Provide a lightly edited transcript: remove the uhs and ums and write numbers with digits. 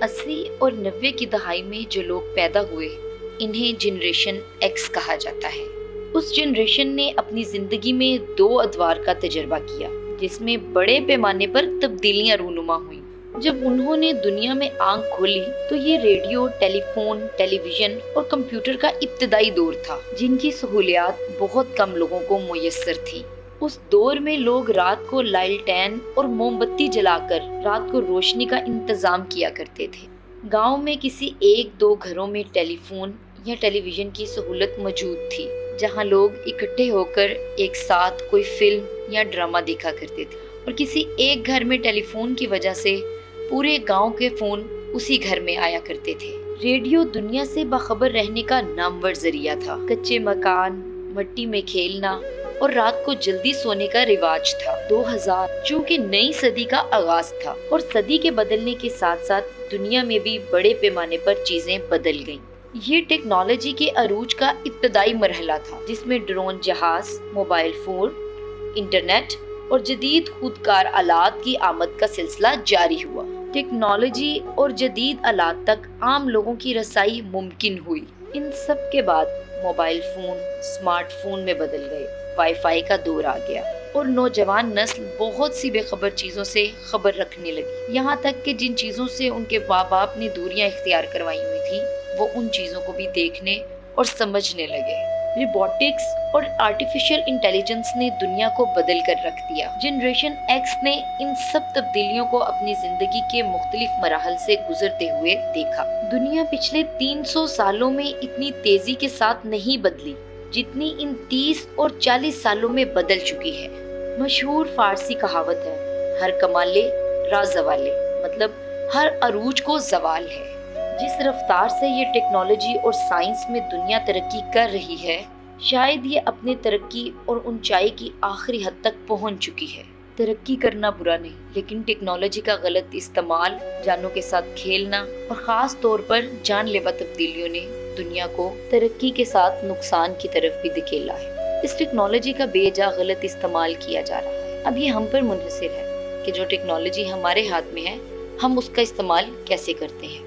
80 اور 90 کی دہائی میں جو لوگ پیدا ہوئے انہیں جنریشن ایکس کہا جاتا ہے۔ اس جنریشن نے اپنی زندگی میں 2 ادوار کا تجربہ کیا جس میں بڑے پیمانے پر تبدیلیاں رونما ہوئیں۔ جب انہوں نے دنیا میں آنکھ کھولی تو یہ ریڈیو، ٹیلی فون، ٹیلی ویژن اور کمپیوٹر کا ابتدائی دور تھا جن کی سہولیات بہت کم لوگوں کو میسر تھی۔ اس دور میں لوگ رات کو لالٹین اور موم بتی جلا کر رات کو روشنی کا انتظام کیا کرتے تھے۔ گاؤں میں کسی 1-2 گھروں میں ٹیلی فون یا ٹیلی ویژن کی سہولت موجود تھی جہاں لوگ اکٹھے ہو کر ایک ساتھ کوئی فلم یا ڈرامہ دیکھا کرتے تھے، اور کسی ایک گھر میں ٹیلی فون کی وجہ سے پورے گاؤں کے فون اسی گھر میں آیا کرتے تھے۔ ریڈیو دنیا سے باخبر رہنے کا نامور ذریعہ تھا۔ کچے مکان، مٹی میں کھیلنا اور رات کو جلدی سونے کا رواج تھا۔ 2000 چونکہ نئی صدی کا آغاز تھا اور صدی کے بدلنے کے ساتھ ساتھ دنیا میں بھی بڑے پیمانے پر چیزیں بدل گئیں۔ یہ ٹیکنالوجی کے عروج کا ابتدائی مرحلہ تھا جس میں ڈرون جہاز، موبائل فون، انٹرنیٹ اور جدید خودکار آلات کی آمد کا سلسلہ جاری ہوا۔ ٹیکنالوجی اور جدید آلات تک عام لوگوں کی رسائی ممکن ہوئی۔ ان سب کے بعد موبائل فون اسمارٹ فون میں بدل گئے، وائی فائی کا دور آ گیا اور نوجوان نسل بہت سی بے خبر چیزوں سے خبر رکھنے لگی، یہاں تک کہ جن چیزوں سے ان کے ماں باپ نے دوریاں اختیار کروائی ہوئی تھی وہ ان چیزوں کو بھی دیکھنے اور سمجھنے لگے۔ روبوٹکس اور آرٹیفیشل انٹیلیجنس نے دنیا کو بدل کر رکھ دیا۔ جنریشن ایکس نے ان سب تبدیلیوں کو اپنی زندگی کے مختلف مراحل سے گزرتے ہوئے دیکھا۔ دنیا پچھلے 300 سالوں میں اتنی تیزی کے ساتھ نہیں بدلی جتنی ان 30 اور 40 سالوں میں بدل چکی ہے۔ مشہور فارسی کہاوت ہے، ہر کمالے راز زوالے، مطلب ہر عروج کو زوال ہے۔ جس رفتار سے یہ ٹیکنالوجی اور سائنس میں دنیا ترقی کر رہی ہے، شاید یہ اپنے ترقی اور اونچائی کی آخری حد تک پہنچ چکی ہے۔ ترقی کرنا برا نہیں، لیکن ٹیکنالوجی کا غلط استعمال، جانوں کے ساتھ کھیلنا اور خاص طور پر جان لیوا تبدیلیوں نے دنیا کو ترقی کے ساتھ نقصان کی طرف بھی دھکیلا ہے۔ اس ٹیکنالوجی کا بے جا غلط استعمال کیا جا رہا ہے۔ اب یہ ہم پر منحصر ہے کہ جو ٹیکنالوجی ہمارے ہاتھ میں ہے ہم اس کا استعمال کیسے کرتے ہیں۔